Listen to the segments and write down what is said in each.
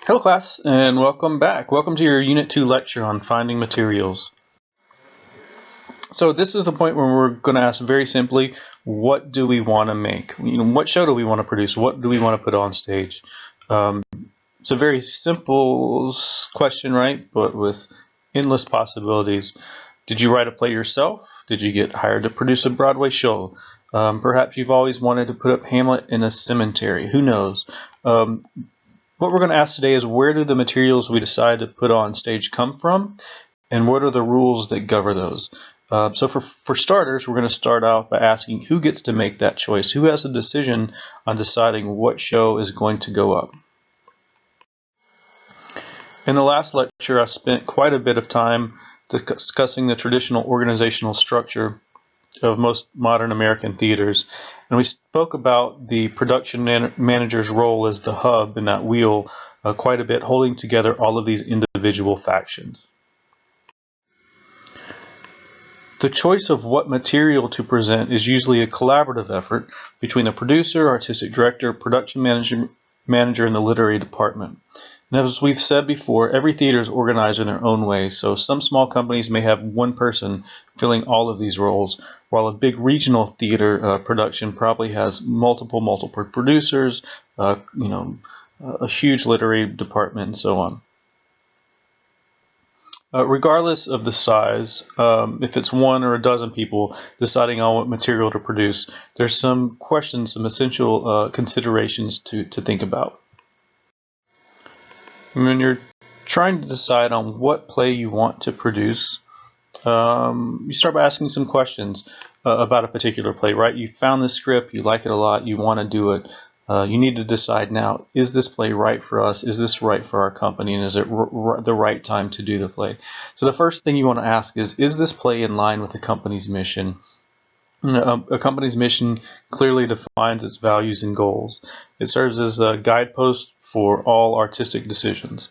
Hello class, and welcome back. Welcome to your Unit 2 lecture on finding materials. So this is the point where we're going to ask very simply, what do we want to make? What show do we want to produce? What do we want to put on stage? It's a very simple question, right? But with endless possibilities. Did you write a play yourself? Did you get hired to produce a Broadway show? Perhaps you've always wanted to put up Hamlet in a cemetery. Who knows? What we're going to ask today is, where do the materials we decide to put on stage come from, and what are the rules that govern those? So for starters, we're going to start out by asking who gets to make that choice. Who has a decision on deciding what show is going to go up? In the last lecture, I spent quite a bit of time discussing the traditional organizational structure of most modern American theaters, and we spoke about the production manager's role as the hub in that wheel quite a bit, holding together all of these individual factions. The choice of what material to present is usually a collaborative effort between the producer, artistic director, production manager, and the literary department. And as we've said before, every theater is organized in their own way, so some small companies may have one person filling all of these roles, while a big regional theater production probably has multiple producers, a huge literary department, and so on. Regardless of the size, if it's one or a dozen people deciding on what material to produce, there's some questions, some essential considerations to think about. When you're trying to decide on what play you want to produce, you start by asking some questions about a particular play, right? You found the script, you like it a lot, you want to do it. You need to decide now, is this play right for us? Is this right for our company? And is it the right time to do the play? So the first thing you want to ask is this play in line with the company's mission? A company's mission clearly defines its values and goals. It serves as a guidepost for all artistic decisions.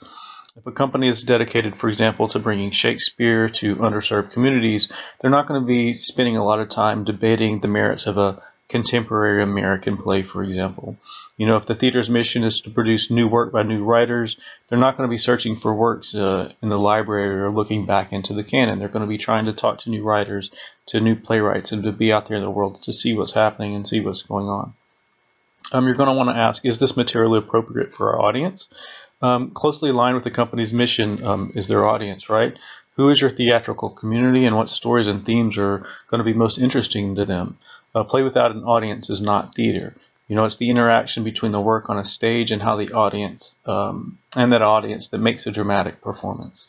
If a company is dedicated, for example, to bringing Shakespeare to underserved communities, they're not going to be spending a lot of time debating the merits of a contemporary American play, for example. If the theater's mission is to produce new work by new writers, they're not going to be searching for works in the library or looking back into the canon. They're going to be trying to talk to new writers, to new playwrights, and to be out there in the world to see what's happening and see what's going on. You're going to want to ask, is this material appropriate for our audience? Closely aligned with the company's mission is their audience, right? Who is your theatrical community, and what stories and themes are going to be most interesting to them? A play without an audience is not theater. It's the interaction between the work on a stage and how the audience and that audience that makes a dramatic performance.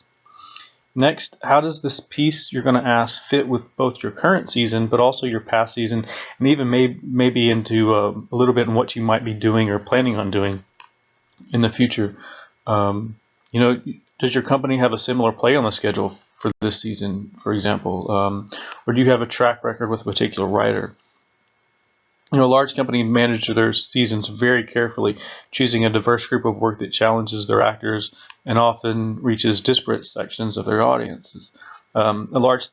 Next, how does this piece you're going to ask fit with both your current season, but also your past season, and even maybe into a little bit in what you might be doing or planning on doing in the future? Does your company have a similar play on the schedule for this season, for example? Or do you have a track record with a particular writer? A large company manages their seasons very carefully, choosing a diverse group of work that challenges their actors and often reaches disparate sections of their audiences. A large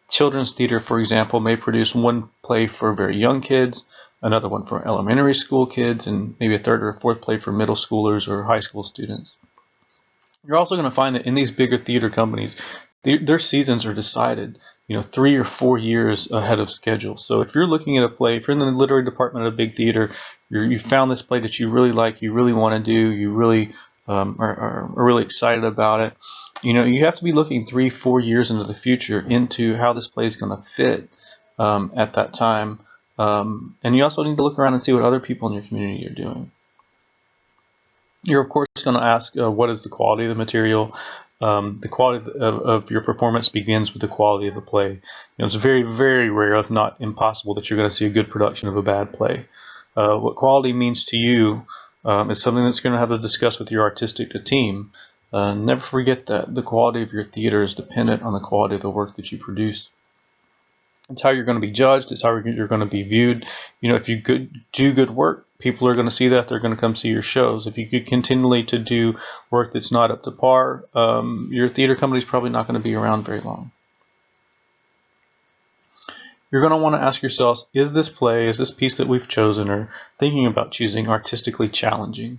children's theater, for example, may produce one play for very young kids, another one for elementary school kids, and maybe a third or a fourth play for middle schoolers or high school students. You're also going to find that in these bigger theater companies, their seasons are decided 3 or 4 years ahead of schedule. So if you're looking at a play, if you're in the literary department of a big theater, you found this play that you really like, you really want to do, you really are really excited about it, you have to be looking 3-4 years into the future into how this play is going to fit at that time. And you also need to look around and see what other people in your community are doing. You're of course going to ask, what is the quality of the material? The quality of your performance begins with the quality of the play. It's very, very rare, if not impossible, that you're going to see a good production of a bad play. What quality means to you is something that's going to have to discuss with your artistic team. Never forget that the quality of your theater is dependent on the quality of the work that you produce. It's how you're going to be judged. It's how you're going to be viewed. If you do good work, people are going to see that. They're going to come see your shows. If you could continually to do work that's not up to par, your theater company is probably not going to be around very long. You're going to want to ask yourselves, is this play, is this piece that we've chosen or thinking about choosing artistically challenging?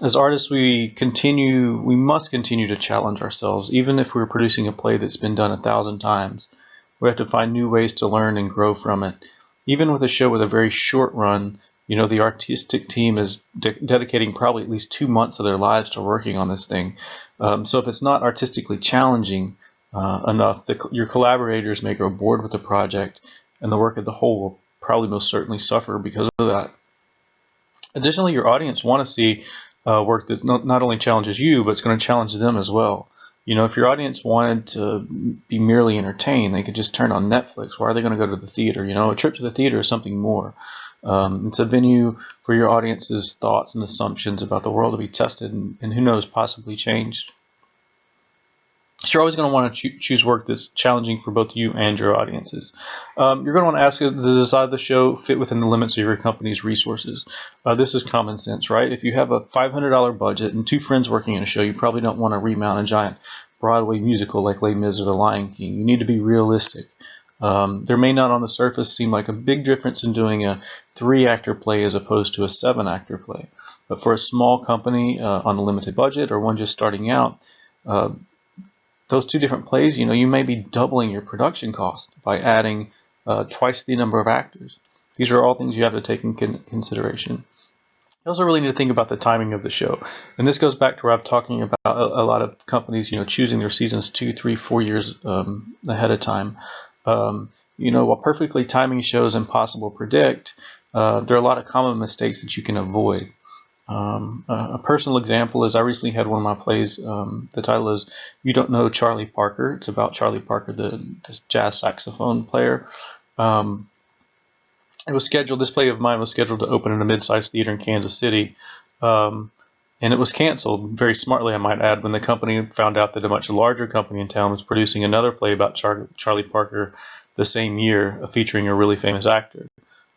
As artists, we must continue to challenge ourselves. Even if we're producing a play that's been done 1,000 times, we have to find new ways to learn and grow from it. Even with a show with a very short run, the artistic team is dedicating probably at least 2 months of their lives to working on this thing. So if it's not artistically challenging enough, your collaborators may grow bored with the project, and the work as a whole will probably most certainly suffer because of that. Additionally, your audience want to see work that not only challenges you, but it's going to challenge them as well. If your audience wanted to be merely entertained, they could just turn on Netflix. Why are they going to go to the theater? A trip to the theater is something more. It's a venue for your audience's thoughts and assumptions about the world to be tested and who knows, possibly changed. So you're always going to want to choose work that's challenging for both you and your audiences. You're going to want to ask, does the design of the show fit within the limits of your company's resources? This is common sense, right? If you have a $500 budget and 2 friends working in a show, you probably don't want to remount a giant Broadway musical like Les Mis or The Lion King. You need to be realistic. There may not on the surface seem like a big difference in doing a 3-actor play as opposed to a 7-actor play. But for a small company on a limited budget or one just starting out, those 2 different plays, you may be doubling your production cost by adding twice the number of actors. These are all things you have to take in consideration. You also really need to think about the timing of the show. And this goes back to where I'm talking about a lot of companies, choosing their seasons 2, 3, 4 years ahead of time. While perfectly timing shows impossible to predict, there are a lot of common mistakes that you can avoid. A personal example is I recently had one of my plays. The title is You Don't Know Charlie Parker. It's about Charlie Parker, the jazz saxophone player. This play of mine was scheduled to open in a mid-sized theater in Kansas City. And it was canceled, very smartly I might add, when the company found out that a much larger company in town was producing another play about Charlie Parker the same year, featuring a really famous actor.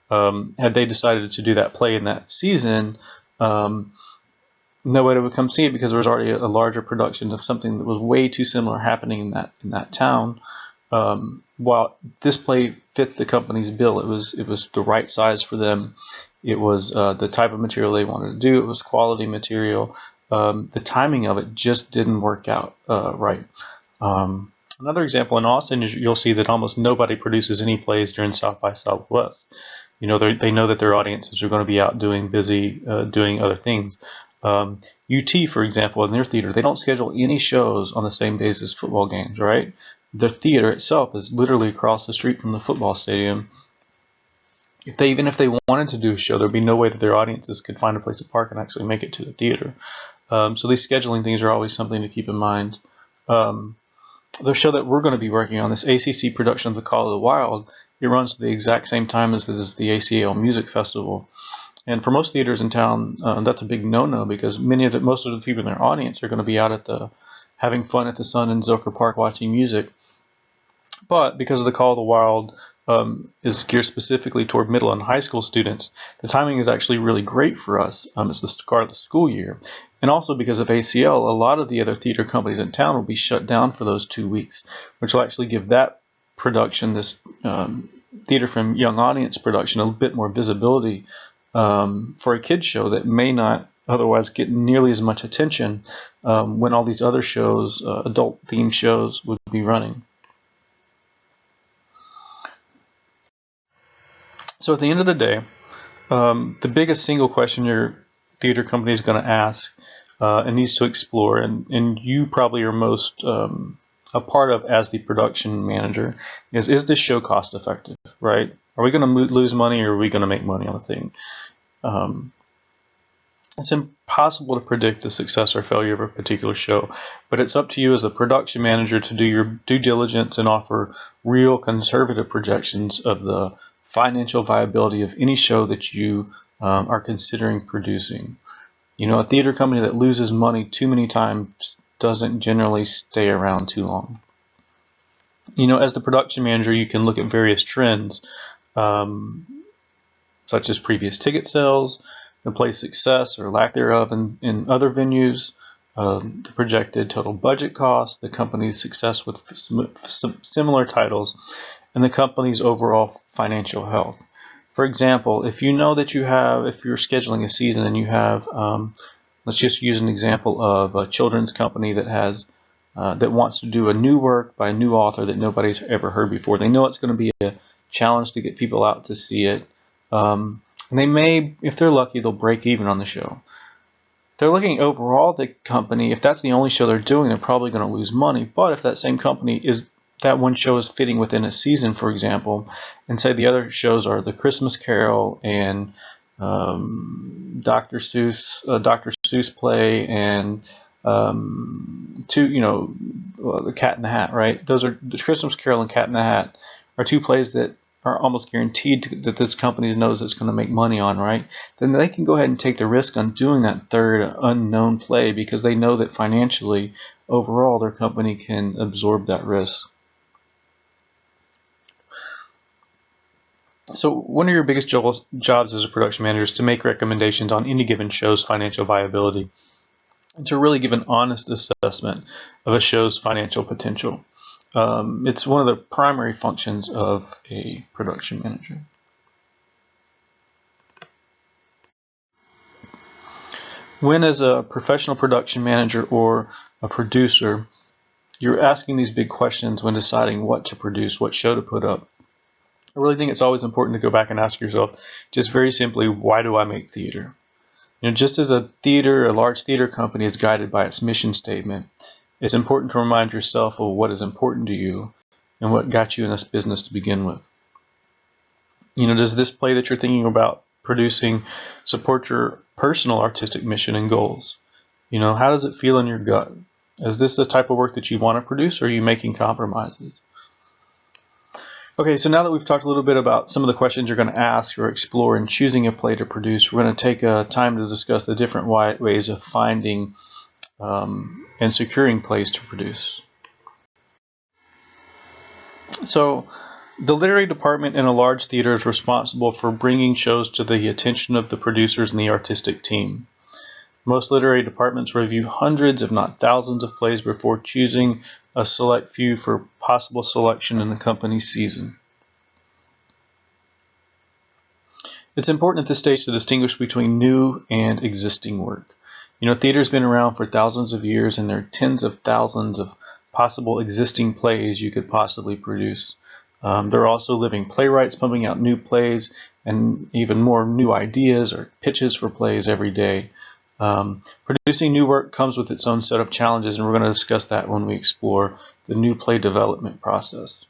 Had they decided to do that play in that season, nobody would come see it because there was already a larger production of something that was way too similar happening in that town. While this play fit the company's bill, it was the right size for them. It was the type of material they wanted to do. It was quality material. The timing of it just didn't work out right. Another example in Austin is you'll see that almost nobody produces any plays during South by Southwest. They know that their audiences are going to be out doing other things. UT, for example, in their theater, they don't schedule any shows on the same days as football games, right? Their theater itself is literally across the street from the football stadium. Even if they wanted to do a show, there'd be no way that their audiences could find a place to park and actually make it to the theater. So these scheduling things are always something to keep in mind. The show that we're going to be working on, this ACC production of The Call of the Wild, it runs at the exact same time as the ACL Music Festival. And for most theaters in town, that's a big no-no because most of the people in their audience are going to be out having fun at the Sun in Zilker Park watching music. But because of The Call of the Wild is geared specifically toward middle and high school students, the timing is actually really great for us. It's the start of the school year. And also because of ACL, a lot of the other theater companies in town will be shut down for those 2 weeks, which will actually give that production, this theater from young audience production, a bit more visibility for a kid's show that may not otherwise get nearly as much attention when all these other shows, adult-themed shows, would be running. So at the end of the day, the biggest single question your theater company is going to ask and needs to explore, and you probably are most a part of as the production manager, is this show cost effective, right? Are we going to lose money or are we going to make money on the thing? It's impossible to predict the success or failure of a particular show, but it's up to you as a production manager to do your due diligence and offer real conservative projections of the financial viability of any show that you are considering producing. A theater company that loses money too many times doesn't generally stay around too long. As the production manager, you can look at various trends, such as previous ticket sales, the play's success or lack thereof in other venues, the projected total budget cost, the company's success with similar titles, and the company's overall financial health. For example, if you know that if you're scheduling a season and you have Let's just use an example of a children's company that has that wants to do a new work by a new author that nobody's ever heard before. They know it's going to be a challenge to get people out to see it. And they may, if they're lucky, they'll break even on the show. They're looking overall, the company, if that's the only show they're doing, they're probably going to lose money. But if that same company is, that one show is fitting within a season, for example, and say the other shows are The Christmas Carol and Dr. Seuss play and The Cat in the Hat, right? Those are The Christmas Carol and Cat in the Hat are two plays that are almost guaranteed that this company knows it's going to make money on, right? Then they can go ahead and take the risk on doing that third unknown play because they know that financially, overall, their company can absorb that risk. So one of your biggest jobs as a production manager is to make recommendations on any given show's financial viability and to really give an honest assessment of a show's financial potential. It's one of the primary functions of a production manager. When, as a professional production manager or a producer, you're asking these big questions when deciding what to produce, what show to put up, I really think it's always important to go back and ask yourself, just very simply, why do I make theater? Just as a large theater company is guided by its mission statement, it's important to remind yourself of what is important to you and what got you in this business to begin with. Does this play that you're thinking about producing support your personal artistic mission and goals? How does it feel in your gut? Is this the type of work that you want to produce, or are you making compromises? Okay, so now that we've talked a little bit about some of the questions you're going to ask or explore in choosing a play to produce, we're going to take time to discuss the different ways of finding and securing plays to produce. So, the literary department in a large theater is responsible for bringing shows to the attention of the producers and the artistic team. Most literary departments review hundreds, if not thousands, of plays before choosing a select few for possible selection in the company's season. It's important at this stage to distinguish between new and existing work. Theater's been around for thousands of years, and there are tens of thousands of possible existing plays you could possibly produce. There are also living playwrights pumping out new plays and even more new ideas or pitches for plays every day. Producing new work comes with its own set of challenges, and we're going to discuss that when we explore the new play development process.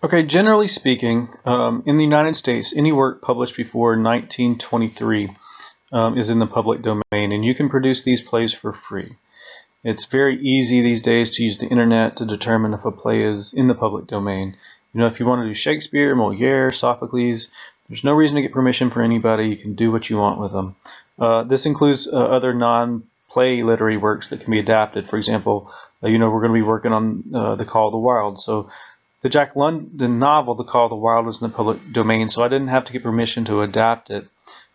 Okay, generally speaking, in the United States, any work published before 1923 is in the public domain, and you can produce these plays for free. It's very easy these days to use the internet to determine if a play is in the public domain. If you want to do Shakespeare, Moliere, Sophocles, there's no reason to get permission for anybody. You can do what you want with them. This includes other non-play literary works that can be adapted. For example, we're going to be working on The Call of the Wild. So the Jack London novel, The Call of the Wild, was in the public domain, so I didn't have to get permission to adapt it.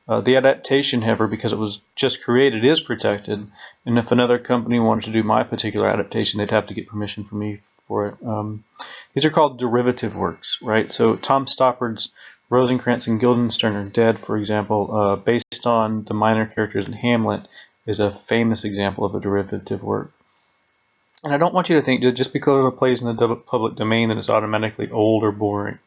The adaptation, however, because it was just created, is protected, and if another company wanted to do my particular adaptation, they'd have to get permission from me for it. These are called derivative works, right? So Tom Stoppard's Rosencrantz and Guildenstern Are Dead, for example, based on the minor characters in Hamlet, is a famous example of a derivative work. And I don't want you to think that just because a play is in the public domain that it's automatically old or boring.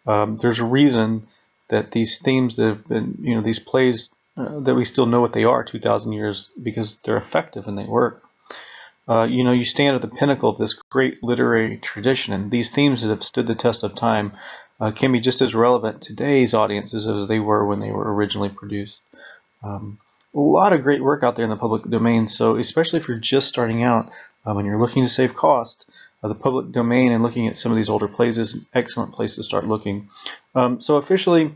There's a reason that these themes that have been, these plays that we still know what they are 2,000 years, because they're effective and they work. You stand at the pinnacle of this great literary tradition, and these themes that have stood the test of time can be just as relevant to today's audiences as they were when they were originally produced. A lot of great work out there in the public domain, so especially if you're just starting out and you're looking to save cost, the public domain and looking at some of these older plays is an excellent place to start looking. So officially,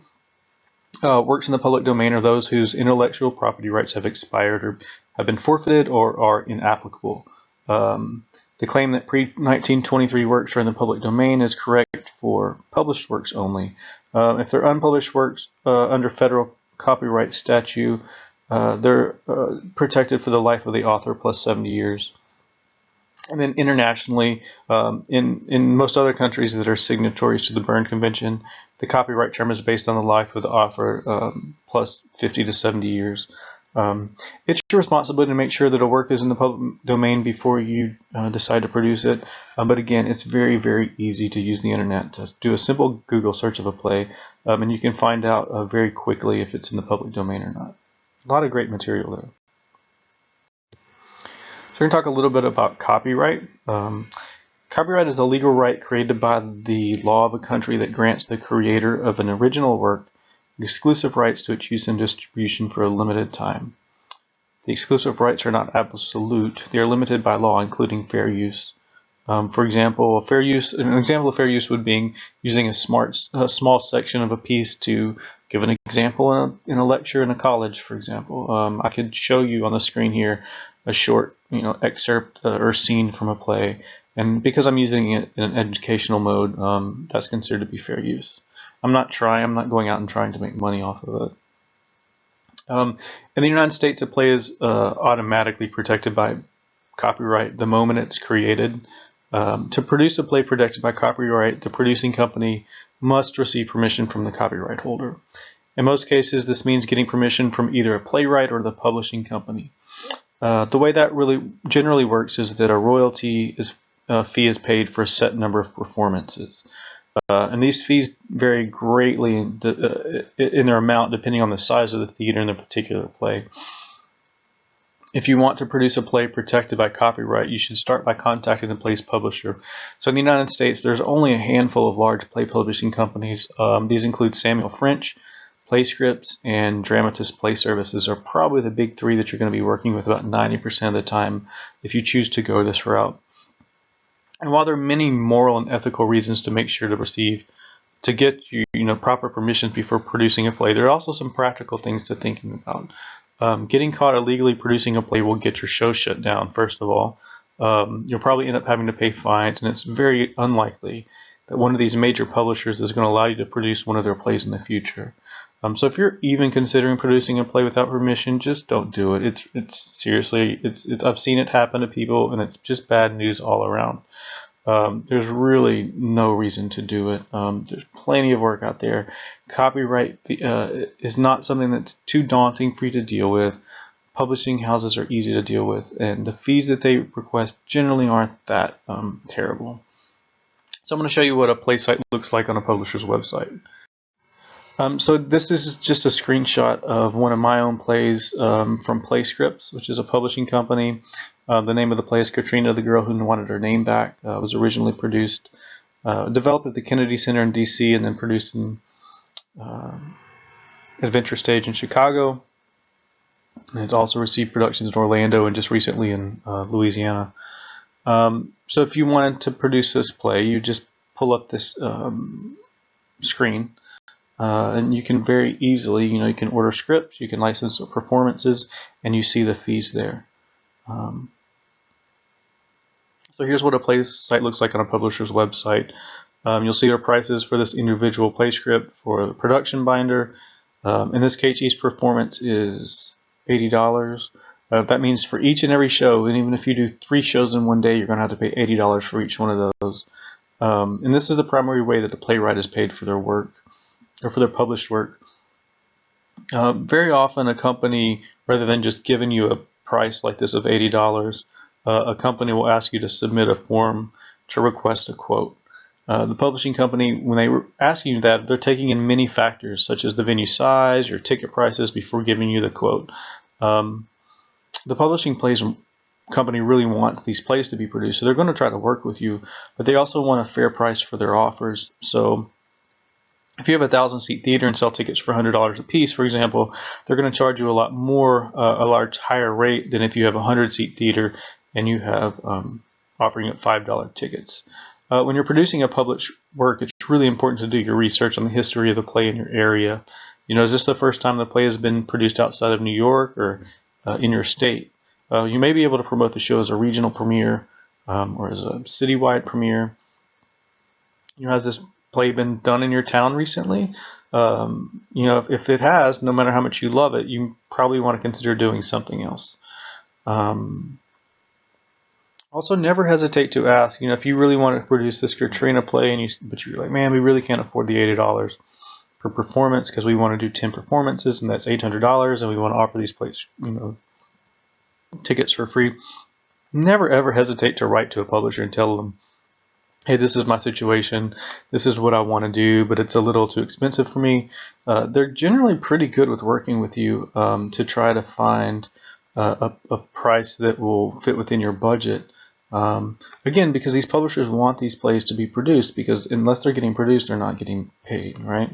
works in the public domain are those whose intellectual property rights have expired or have been forfeited or are inapplicable. The claim that pre-1923 works are in the public domain is correct for published works only. If they're unpublished works under federal copyright statute, they're protected for the life of the author plus 70 years. And then internationally, in most other countries that are signatories to the Berne Convention, the copyright term is based on the life of the author plus 50 to 70 years. It's your responsibility to make sure that a work is in the public domain before you decide to produce it. But again, it's very, very easy to use the internet to do a simple Google search of a play, and you can find out very quickly if it's in the public domain or not. A lot of great material there. So we're going to talk a little bit about copyright. Copyright is a legal right created by the law of a country that grants the creator of an original work exclusive rights to its use and distribution for a limited time. The exclusive rights are not absolute. They are limited by law, including fair use. For example, an example of fair use would be using a small section of a piece to give an example in a lecture in a college, for example. I could show you on the screen here a short, excerpt or scene from a play, and because I'm using it in an educational mode, that's considered to be fair use. I'm not going out and trying to make money off of it. In the United States, a play is automatically protected by copyright the moment it's created. To produce a play protected by copyright, the producing company must receive permission from the copyright holder. In most cases, this means getting permission from either a playwright or the publishing company. The way that really generally works is that a royalty fee is paid for a set number of performances. And these fees vary greatly in their amount depending on the size of the theater and the particular play. If you want to produce a play protected by copyright, you should start by contacting the play's publisher. So in the United States, there's only a handful of large play publishing companies. These include Samuel French, PlayScripts, and Dramatis Play Services are probably the big three that you're going to be working with about 90% of the time if you choose to go this route. And while there are many moral and ethical reasons to make sure to get proper permissions before producing a play, there are also some practical things to thinking about. Getting caught illegally producing a play will get your show shut down, first of all. You'll probably end up having to pay fines, and it's very unlikely that one of these major publishers is going to allow you to produce one of their plays in the future. So if you're even considering producing a play without permission, just don't do it. I've seen it happen to people, and it's just bad news all around. There's really no reason to do it. There's plenty of work out there. Copyright is not something that's too daunting for you to deal with. Publishing houses are easy to deal with, and the fees that they request generally aren't that terrible. So I'm going to show you what a play site looks like on a publisher's website. So this is just a screenshot of one of my own plays from PlayScripts, which is a publishing company. The name of the play is Katrina, the Girl Who Wanted Her Name Back. It was originally developed at the Kennedy Center in D.C. and then produced in Adventure Stage in Chicago. And it's also received productions in Orlando and just recently in Louisiana. So if you wanted to produce this play, you just pull up this screen. And you can very easily, you can order scripts, you can license performances, and you see the fees there. So here's what a play site looks like on a publisher's website. You'll see their prices for this individual play script for the production binder. In this case, each performance is $80. That means for each and every show, and even if you do 3 shows in one day, you're going to have to pay $80 for each one of those. And this is the primary way that the playwright is paid for their work, or for their published work. Very often a company, rather than just giving you a price like this of $80, a company will ask you to submit a form to request a quote. The publishing company, when they were asking you that, they're taking in many factors, such as the venue size, your ticket prices, before giving you the quote. The publishing company really wants these plays to be produced, so they're going to try to work with you, but they also want a fair price for their offers. So if you have a 1,000-seat theater and sell tickets for $100 a piece, for example, they're going to charge you a lot more, a large higher rate than if you have a 100-seat theater and you have offering up $5 tickets. When you're producing a published work, it's really important to do your research on the history of the play in your area. Is this the first time the play has been produced outside of New York or in your state? You may be able to promote the show as a regional premiere or as a citywide premiere. Has this play been done in your town recently? If it has, no matter how much you love it, you probably want to consider doing something else. Also, never hesitate to ask. If you really want to produce this Katrina play, but you're like, man, we really can't afford the $80 per performance because we want to do 10 performances, and that's $800, and we want to offer these plays, tickets for free. Never ever hesitate to write to a publisher and tell them, hey, this is my situation, this is what I want to do, but it's a little too expensive for me. They're generally pretty good with working with you to try to find a price that will fit within your budget. Again, because these publishers want these plays to be produced, because unless they're getting produced, they're not getting paid, right?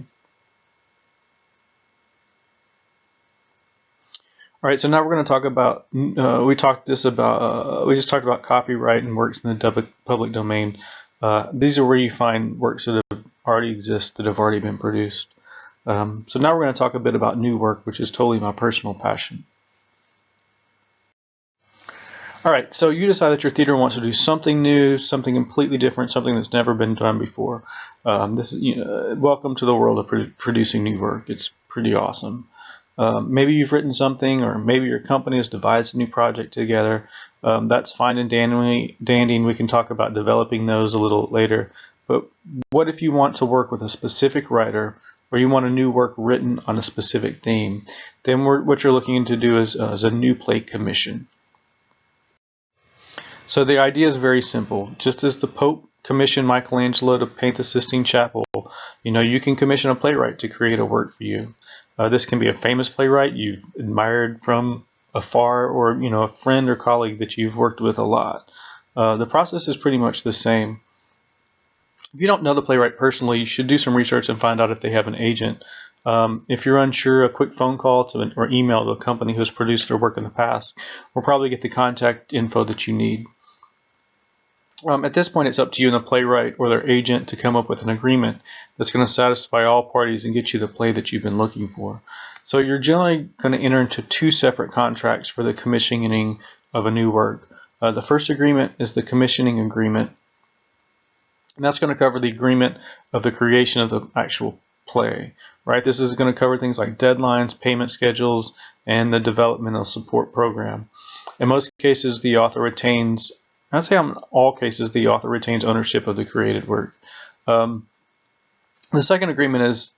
All right, so now we're going to talk about, we just talked about copyright and works in the public domain. These are where you find works that have already exist, that have already been produced. So now we're going to talk a bit about new work, which is totally my personal passion. All right, so you decide that your theater wants to do something new, something completely different, something that's never been done before. Welcome to the world of producing new work. It's pretty awesome. Maybe you've written something, or maybe your company has devised a new project together. That's fine and dandy, and we can talk about developing those a little later. But what if you want to work with a specific writer, or you want a new work written on a specific theme? Then what you're looking to do is a new play commission. So the idea is very simple. Just as the Pope commissioned Michelangelo to paint the Sistine Chapel, you can commission a playwright to create a work for you. This can be a famous playwright you've admired from afar, or a friend or colleague that you've worked with a lot. The process is pretty much the same. If you don't know the playwright personally, you should do some research and find out if they have an agent. If you're unsure, a quick phone call or email to a company who has produced their work in the past will probably get the contact info that you need. At this point, it's up to you and the playwright or their agent to come up with an agreement that's going to satisfy all parties and get you the play that you've been looking for. So you're generally going to enter into two separate contracts for the commissioning of a new work. The first agreement is the commissioning agreement, and that's going to cover the agreement of the creation of the actual play. Right? This is going to cover things like deadlines, payment schedules, and the developmental support program. In most cases, the author retains I'd say in all cases, the author retains ownership of the created work. The second agreement is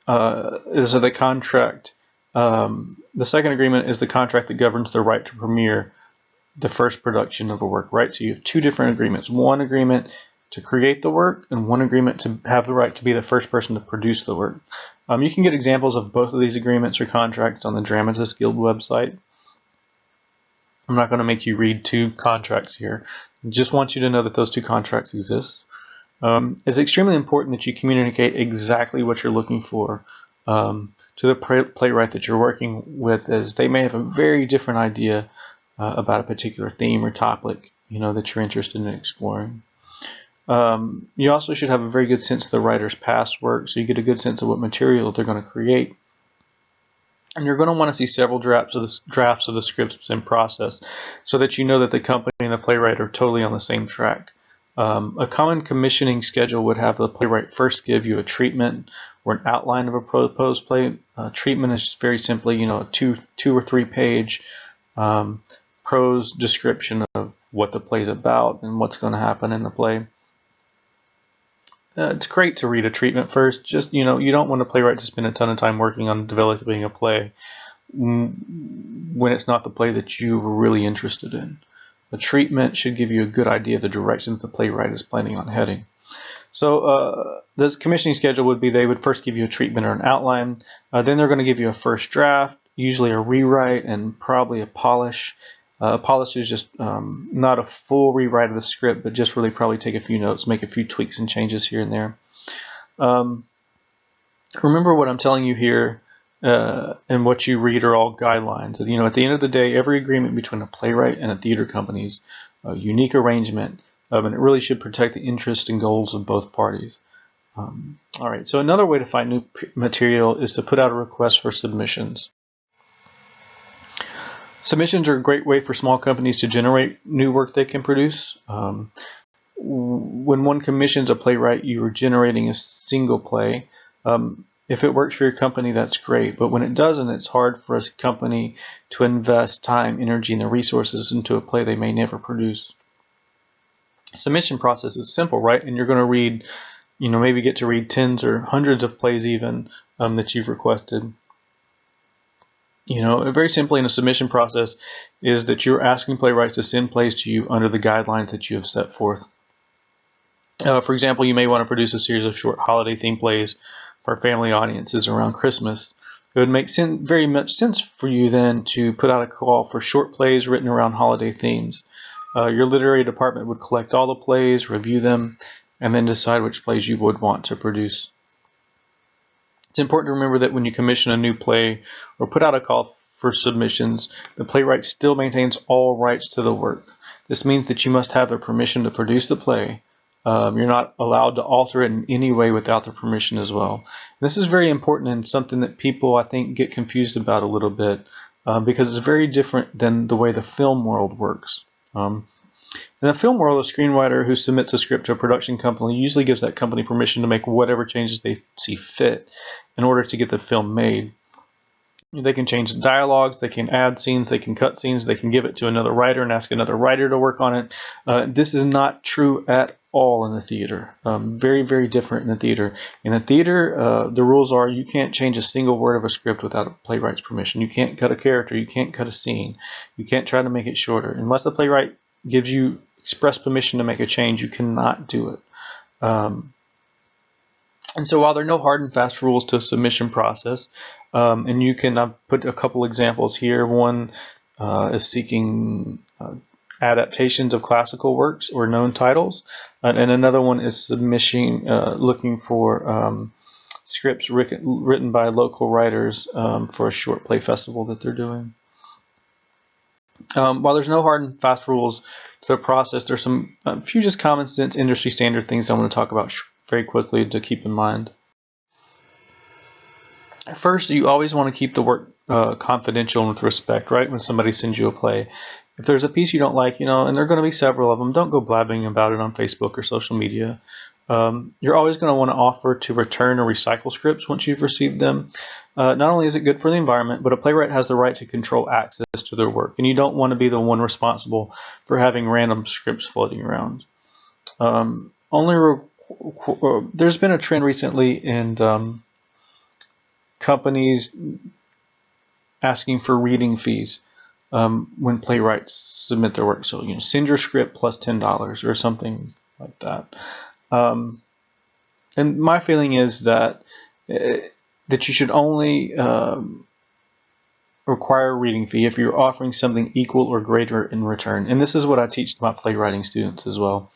the contract. The second agreement is the contract that governs the right to premiere the first production of a work. Right, so you have two different agreements. One agreement to create the work, and one agreement to have the right to be the first person to produce the work. You can get examples of both of these agreements or contracts on the Dramatists Guild website. I'm not going to make you read two contracts here. I just want you to know that those two contracts exist. It's extremely important that you communicate exactly what you're looking for to the playwright that you're working with, as they may have a very different idea about a particular theme or topic that you're interested in exploring. You also should have a very good sense of the writer's past work, so you get a good sense of what material they're going to create. And you're going to want to see several drafts of the scripts in process, so that you know that the company and the playwright are totally on the same track. A common commissioning schedule would have the playwright first give you a treatment or an outline of a proposed play. Treatment is just very simply, a two or three page prose description of what the play's about and what's going to happen in the play. It's great to read a treatment first. Just, you don't want a playwright to spend a ton of time working on developing a play when it's not the play that you were really interested in. The treatment should give you a good idea of the directions the playwright is planning on heading. So the commissioning schedule would be, they would first give you a treatment or an outline. Then they're going to give you a first draft, usually a rewrite, and probably a polish. A polish is just not a full rewrite of the script, but just really probably take a few notes, make a few tweaks and changes here and there. Remember, what I'm telling you here and what you read are all guidelines. At the end of the day, every agreement between a playwright and a theater company is a unique arrangement, and it really should protect the interests and goals of both parties. All right, so another way to find new material is to put out a request for submissions. Submissions are a great way for small companies to generate new work they can produce. When one commissions a playwright, you are generating a single play. If it works for your company, that's great. But when it doesn't, it's hard for a company to invest time, energy, and the resources into a play they may never produce. Submission process is simple, right? And you're going to read, maybe get to read tens or hundreds of plays even that you've requested. Very simply in a submission process is that you're asking playwrights to send plays to you under the guidelines that you have set forth. For example, you may want to produce a series of short holiday-themed plays for family audiences around Christmas. It would make very much sense for you then to put out a call for short plays written around holiday themes. Your literary department would collect all the plays, review them, and then decide which plays you would want to produce. It's important to remember that when you commission a new play or put out a call for submissions, the playwright still maintains all rights to the work. This means that you must have their permission to produce the play. You're not allowed to alter it in any way without their permission as well. And this is very important and something that people, I think, get confused about a little bit because it's very different than the way the film world works. In the film world, a screenwriter who submits a script to a production company usually gives that company permission to make whatever changes they see fit in order to get the film made. They can change the dialogues, they can add scenes, they can cut scenes, they can give it to another writer and ask another writer to work on it. This is not true at all in the theater. Very, very different in the theater. In a theater, the rules are you can't change a single word of a script without a playwright's permission. You can't cut a character, you can't cut a scene, you can't try to make it shorter. Unless the playwright gives you express permission to make a change, you cannot do it. And so while there are no hard and fast rules to a submission process, and you can, I've put a couple examples here. One is seeking adaptations of classical works or known titles, and another one is submission, looking for scripts written by local writers for a short play festival that they're doing. While there's no hard and fast rules to the process, there's a few just common sense industry standard things I want to talk about very quickly to keep in mind. First, you always want to keep the work confidential and with respect, right? When somebody sends you a play. If there's a piece you don't like, and there are going to be several of them, don't go blabbing about it on Facebook or social media. You're always going to want to offer to return or recycle scripts once you've received them. Not only is it good for the environment, but a playwright has the right to control access to their work, and you don't want to be the one responsible for having random scripts floating around. There's been a trend recently in companies asking for reading fees when playwrights submit their work. So, send your script plus $10 or something like that. And my feeling is that you should only require a reading fee if you're offering something equal or greater in return. And this is what I teach my playwriting students as well.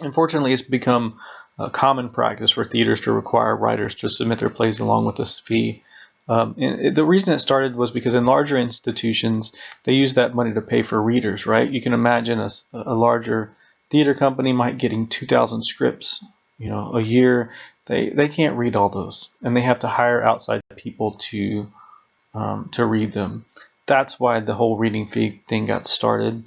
Unfortunately, it's become a common practice for theaters to require writers to submit their plays along with this fee. The reason it started was because in larger institutions, they use that money to pay for readers, right? You can imagine a larger theater company might getting 2,000 scripts, a year. They can't read all those, and they have to hire outside people to read them. That's why the whole reading fee thing got started.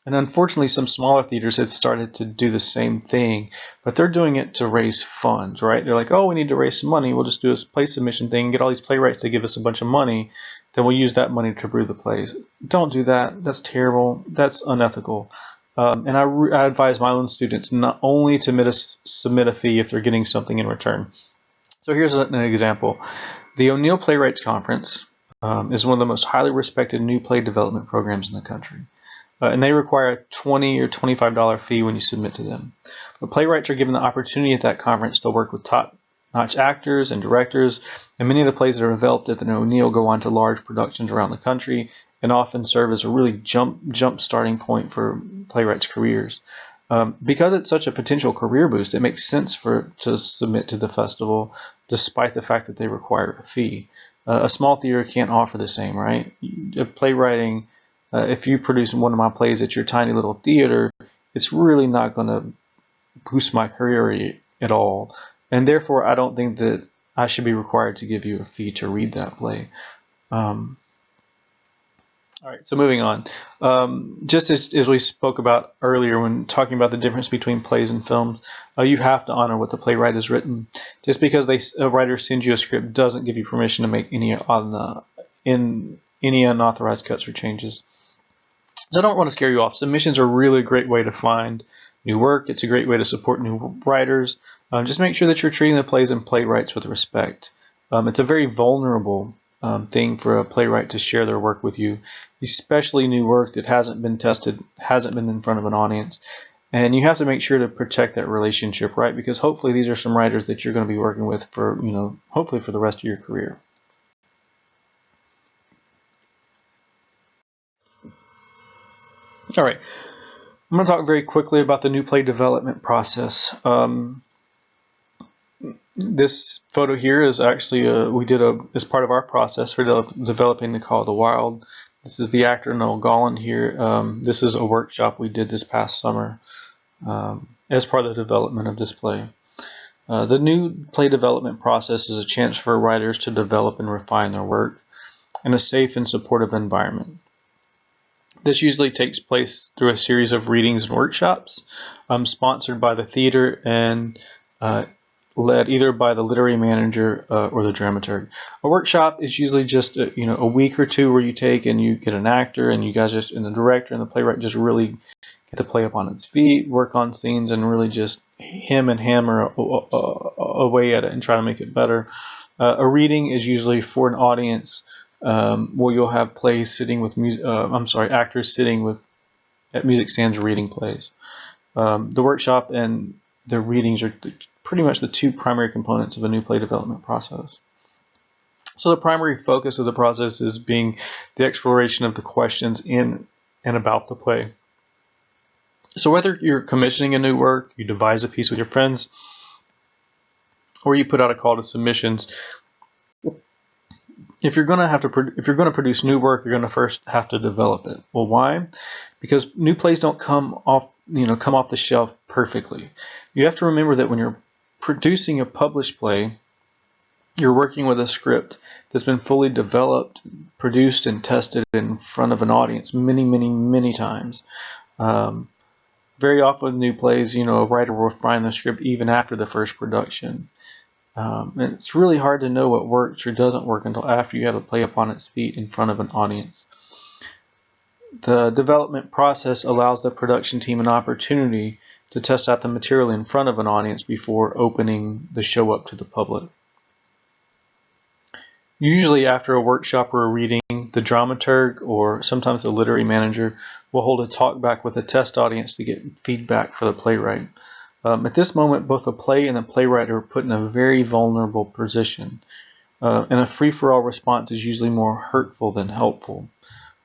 And unfortunately, some smaller theaters have started to do the same thing, but they're doing it to raise funds, right? They're like, oh, we need to raise some money. We'll just do a play submission thing, get all these playwrights to give us a bunch of money. Then we'll use that money to brew the plays. Don't do that. That's terrible. That's unethical. And I advise my own students not only to submit a fee if they're getting something in return. So here's an example. The O'Neill Playwrights Conference is one of the most highly respected new play development programs in the country. And they require a $20 or $25 fee when you submit to them. But playwrights are given the opportunity at that conference to work with top-notch actors and directors, and many of the plays that are developed at the O'Neill go on to large productions around the country and often serve as a really jump starting point for playwrights' careers. Because it's such a potential career boost, it makes sense to submit to the festival, despite the fact that they require a fee. A small theater can't offer the same, right? Playwriting. If you produce one of my plays at your tiny little theater, it's really not going to boost my career at all. And therefore, I don't think that I should be required to give you a fee to read that play. All right, so moving on. Just as we spoke about earlier when talking about the difference between plays and films, you have to honor what the playwright has written. Just because a writer sends you a script doesn't give you permission to make any unauthorized cuts or changes. So I don't want to scare you off. Submissions are really a great way to find new work. It's a great way to support new writers. Just make sure that you're treating the plays and playwrights with respect. It's a very vulnerable thing for a playwright to share their work with you, especially new work that hasn't been tested, hasn't been in front of an audience. And you have to make sure to protect that relationship, right? Because hopefully these are some writers that you're going to be working with for, hopefully for the rest of your career. All right. I'm going to talk very quickly about the new play development process. This photo here is actually as part of our process for developing the Call of the Wild. This is the actor Noel Gollan here. This is a workshop we did this past summer as part of the development of this play. The new play development process is a chance for writers to develop and refine their work in a safe and supportive environment. This usually takes place through a series of readings and workshops sponsored by the theater and led either by the literary manager or the dramaturg. A workshop is usually just a week or two where you take and you get an actor and you guys and the director and the playwright just really get the play up on its feet, work on scenes, and really just hammer away at it and try to make it better. A reading is usually for an audience where you'll have plays sitting with actors sitting at music stands reading plays. The workshop and the readings are pretty much the two primary components of a new play development process. So the primary focus of the process is being the exploration of the questions in and about the play. So whether you're commissioning a new work, you devise a piece with your friends, or you put out a call to submissions, if you're going to produce new work, you're going to first have to develop it. Well, why? Because new plays don't come off the shelf perfectly. You have to remember that when you're producing a published play, you're working with a script that's been fully developed, produced, and tested in front of an audience many, many, many times. Very often in new plays, a writer will refine the script even after the first production. And it's really hard to know what works or doesn't work until after you have a play up on its feet in front of an audience. The development process allows the production team an opportunity to test out the material in front of an audience before opening the show up to the public. Usually after a workshop or a reading, the dramaturg or sometimes the literary manager will hold a talk back with a test audience to get feedback for the playwright. At this moment, both the play and the playwright are put in a very vulnerable position, and a free-for-all response is usually more hurtful than helpful.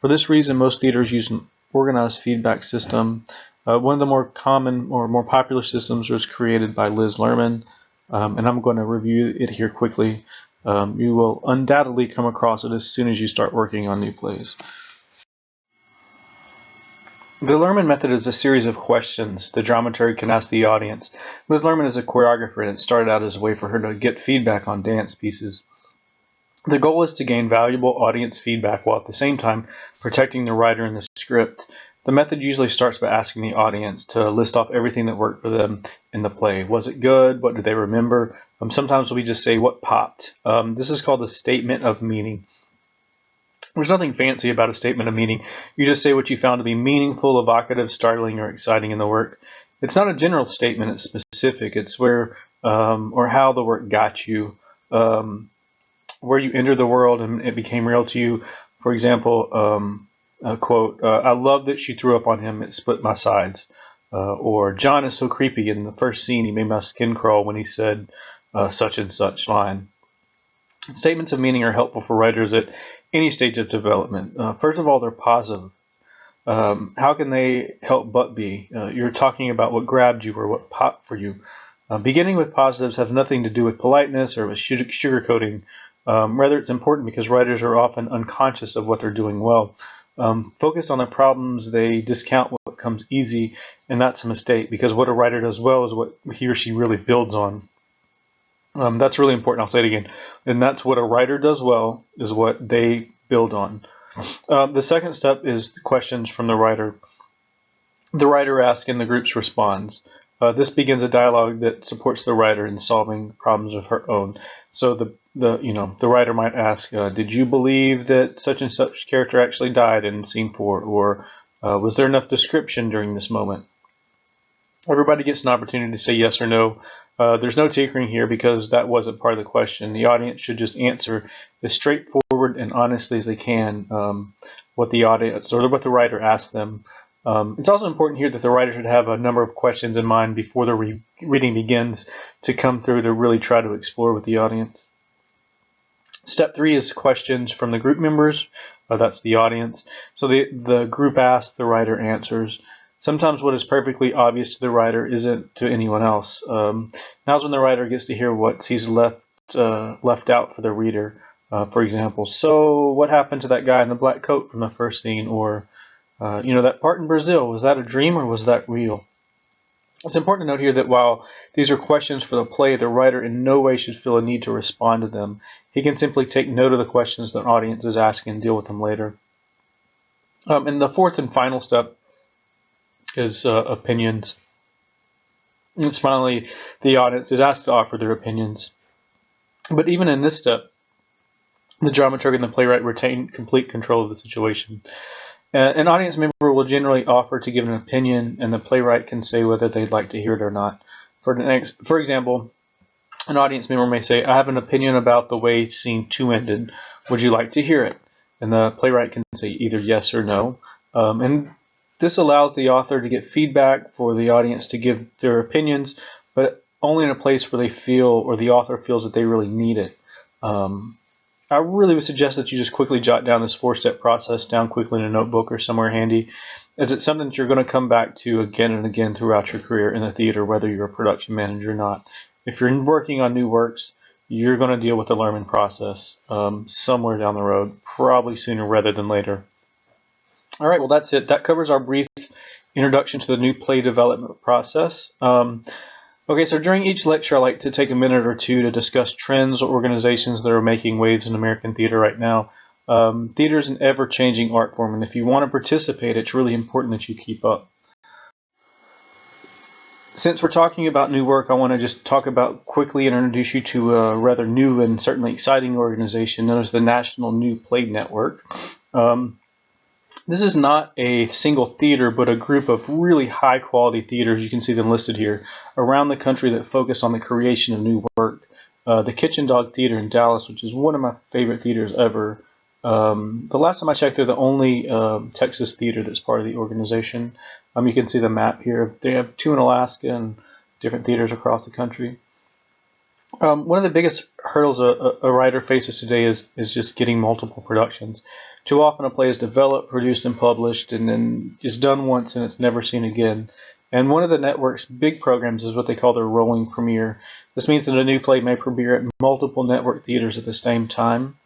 For this reason, most theaters use an organized feedback system. One of the more common or more popular systems was created by Liz Lerman, and I'm going to review it here quickly. You will undoubtedly come across it as soon as you start working on new plays. The Lerman method is a series of questions the dramaturg can ask the audience. Liz Lerman is a choreographer, and it started out as a way for her to get feedback on dance pieces. The goal is to gain valuable audience feedback while at the same time protecting the writer and the script. The method usually starts by asking the audience to list off everything that worked for them in the play. Was it good? What did they remember? Sometimes we just say what popped. This is called a statement of meaning. There's nothing fancy about a statement of meaning. You just say what you found to be meaningful, evocative, startling, or exciting in the work. It's not a general statement, it's specific. It's where or how the work got you, where you entered the world and it became real to you. For example, a quote, I love that she threw up on him, it split my sides. Or John is so creepy, in the first scene he made my skin crawl when he said such and such line. Statements of meaning are helpful for writers at any stage of development. First of all, they're positive. How can they help but be? You're talking about what grabbed you or what popped for you. Beginning with positives has nothing to do with politeness or with sugarcoating. Rather, it's important because writers are often unconscious of what they're doing well. Focused on the problems, they discount what comes easy, and that's a mistake because what a writer does well is what he or she really builds on. That's really important. I'll say it again. And that's what a writer does well, is what they build on. The second step is the questions from the writer. The writer asks and the group responds. This begins a dialogue that supports the writer in solving problems of her own. So the writer might ask, did you believe that such and such character actually died in scene 4? Or Was there enough description during this moment? Everybody gets an opportunity to say yes or no. There's no tinkering here because that wasn't part of the question. The audience should just answer as straightforward and honestly as they can what the audience or what the writer asked them. It's also important here that the writer should have a number of questions in mind before the reading begins to come through to really try to explore with the audience. Step 3 is questions from the group members. That's the audience. So the group asks, the writer answers. Sometimes what is perfectly obvious to the writer isn't to anyone else. Now's when the writer gets to hear what he's left out for the reader. For example, so what happened to that guy in the black coat from the first scene? Or, that part in Brazil, was that a dream or was that real? It's important to note here that while these are questions for the play, the writer in no way should feel a need to respond to them. He can simply take note of the questions the audience is asking and deal with them later. And the fourth and final step is opinions. And finally, the audience is asked to offer their opinions. But even in this step, the dramaturg and the playwright retain complete control of the situation. An audience member will generally offer to give an opinion, and the playwright can say whether they'd like to hear it or not. For example, an audience member may say, I have an opinion about the way scene 2 ended. Would you like to hear it? And the playwright can say either yes or no. And this allows the author to get feedback for the audience to give their opinions, but only in a place where they feel, or the author feels that they really need it. I really would suggest that you just quickly jot down this 4-step process down quickly in a notebook or somewhere handy, as it's something that you're going to come back to again and again throughout your career in the theater, whether you're a production manager or not. If you're working on new works, you're going to deal with the learning process somewhere down the road, probably sooner rather than later. All right, well, that's it. That covers our brief introduction to the new play development process. Okay, so during each lecture, I like to take a minute or two to discuss trends or organizations that are making waves in American theater right now. Theater is an ever-changing art form, and if you want to participate, it's really important that you keep up. Since we're talking about new work, I want to just talk about quickly and introduce you to a rather new and certainly exciting organization known as the National New Play Network. This is not a single theater, but a group of really high-quality theaters, you can see them listed here, around the country that focus on the creation of new work. The Kitchen Dog Theater in Dallas, which is one of my favorite theaters ever. The last time I checked, they're the only Texas theater that's part of the organization. You can see the map here. They have 2 in Alaska and different theaters across the country. One of the biggest hurdles a writer faces today is just getting multiple productions. Too often a play is developed, produced, and published, and then it's done once and it's never seen again. And one of the network's big programs is what they call their rolling premiere. This means that a new play may premiere at multiple network theaters at the same time.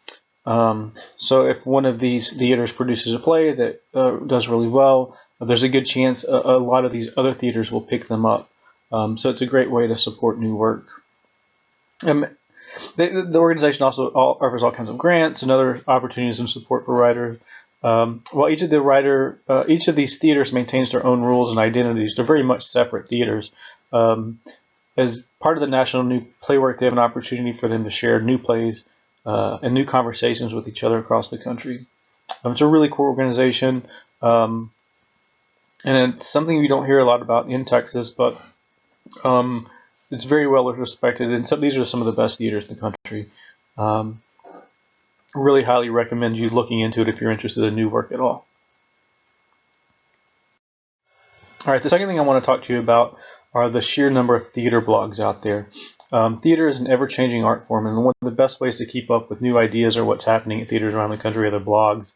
So if one of these theaters produces a play that does really well, there's a good chance a lot of these other theaters will pick them up. So it's a great way to support new work. The organization also offers all kinds of grants and other opportunities and support for writers. While each of these theaters maintains their own rules and identities, they're very much separate theaters. As part of the National New Play Work, they have an opportunity for them to share new plays and new conversations with each other across the country. It's a really cool organization, and it's something we don't hear a lot about in Texas, but it's very well respected, and these are some of the best theaters in the country. Really highly recommend you looking into it if you're interested in new work at all. All right, the second thing I want to talk to you about are the sheer number of theater blogs out there. Theater is an ever-changing art form, and one of the best ways to keep up with new ideas or what's happening at theaters around the country are the blogs.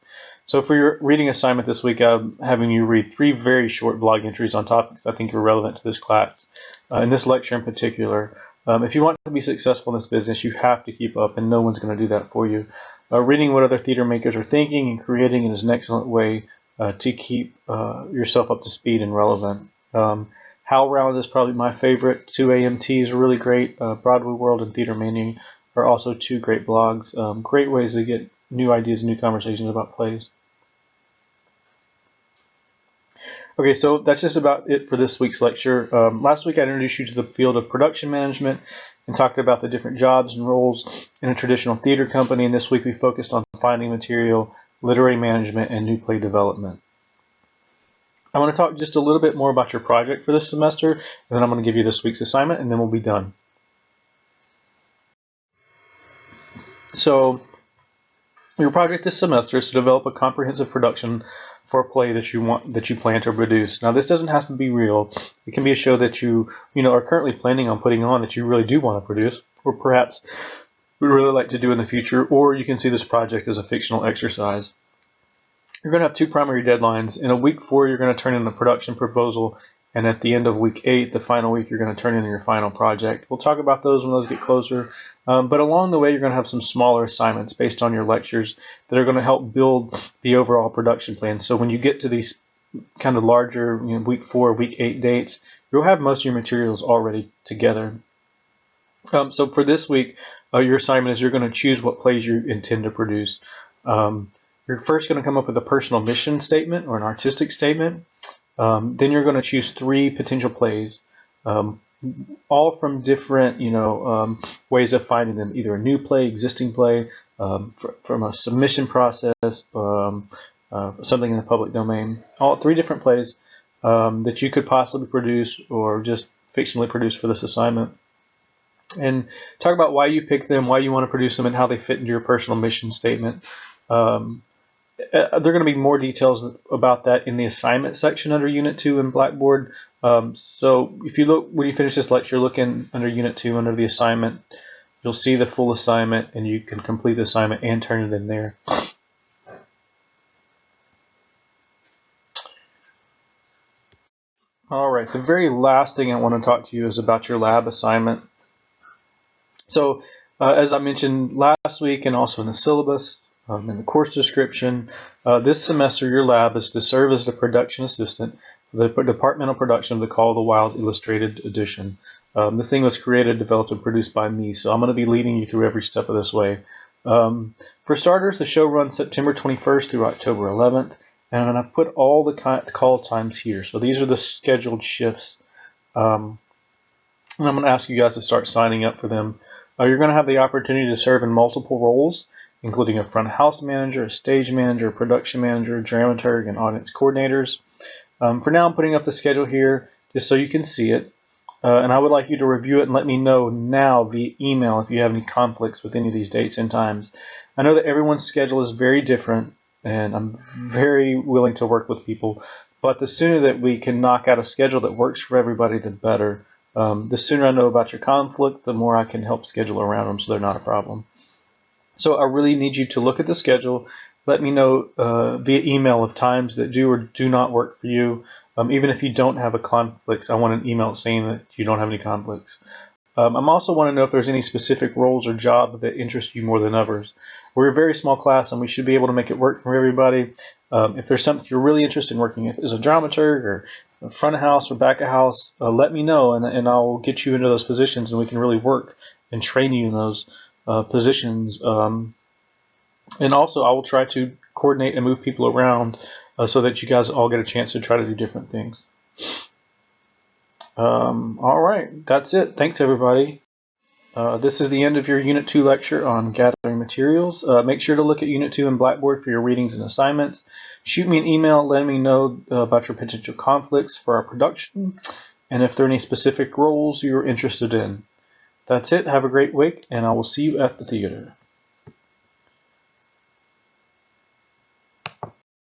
So for your reading assignment this week, I'm having you read 3 very short blog entries on topics I think are relevant to this class. In this lecture in particular, if you want to be successful in this business, you have to keep up, and no one's going to do that for you. Reading what other theater makers are thinking and creating is an excellent way to keep yourself up to speed and relevant. How Round is probably my favorite. 2AMT is really great. Broadway World and Theater Mania are also 2 great blogs. Great ways to get new ideas and new conversations about plays. Okay, so that's just about it for this week's lecture. Last week I introduced you to the field of production management and talked about the different jobs and roles in a traditional theater company, and this week we focused on finding material, literary management, and new play development. I want to talk just a little bit more about your project for this semester, and then I'm going to give you this week's assignment, and then we'll be done. So your project this semester is to develop a comprehensive production for a play that you plan to produce. Now, this doesn't have to be real. It can be a show that you are currently planning on putting on that you really do want to produce, or perhaps would really like to do in the future, or you can see this project as a fictional exercise. You're going to have two primary deadlines. In week 4, you're going to turn in the production proposal, and at the end of week 8, the final week, you're going to turn in your final project. We'll talk about those when those get closer, but along the way, you're going to have some smaller assignments based on your lectures that are going to help build the overall production plan. So when you get to these kind of larger week 4, week 8 dates, you'll have most of your materials already together. So for this week, your assignment is you're going to choose what plays you intend to produce. You're first going to come up with a personal mission statement or an artistic statement. Then you're going to choose 3 potential plays, all from different, ways of finding them. Either a new play, existing play, from a submission process, something in the public domain. All 3 different plays that you could possibly produce or just fictionally produce for this assignment. And talk about why you picked them, why you want to produce them, and how they fit into your personal mission statement. There are going to be more details about that in the assignment section under Unit 2 in Blackboard. So if you look, when you finish this lecture, look in under Unit 2 under the assignment. You'll see the full assignment, and you can complete the assignment and turn it in there. All right, the very last thing I want to talk to you is about your lab assignment. So as I mentioned last week and also in the syllabus, in the course description, this semester your lab is to serve as the production assistant for the departmental production of the Call of the Wild Illustrated Edition. The thing was created, developed, and produced by me, so I'm going to be leading you through every step of this way. For starters, the show runs September 21st through October 11th, and I've put all the call times here. So these are the scheduled shifts. And I'm going to ask you guys to start signing up for them. You're going to have the opportunity to serve in multiple roles, including a front house manager, a stage manager, a production manager, dramaturg, and audience coordinators. For now, I'm putting up the schedule here just so you can see it. And I would like you to review it and let me know now via email if you have any conflicts with any of these dates and times. I know that everyone's schedule is very different, and I'm very willing to work with people. But the sooner that we can knock out a schedule that works for everybody, the better. The sooner I know about your conflict, the more I can help schedule around them so they're not a problem. So I really need you to look at the schedule. Let me know via email of times that do or do not work for you. Even if you don't have a conflict, I want an email saying that you don't have any conflicts. I also want to know if there's any specific roles or job that interest you more than others. We're a very small class, and we should be able to make it work for everybody. If there's something you're really interested in working as a dramaturg or front of house or back of house, let me know, and I'll get you into those positions, and we can really work and train you in those positions. And also, I will try to coordinate and move people around so that you guys all get a chance to try to do different things. All right, that's it. Thanks, everybody. This is the end of your Unit 2 lecture on gathering materials. Make sure to look at Unit 2 in Blackboard for your readings and assignments. Shoot me an email letting me know about your potential conflicts for our production, and if there are any specific roles you're interested in. That's it. Have a great week, and I will see you at the theater.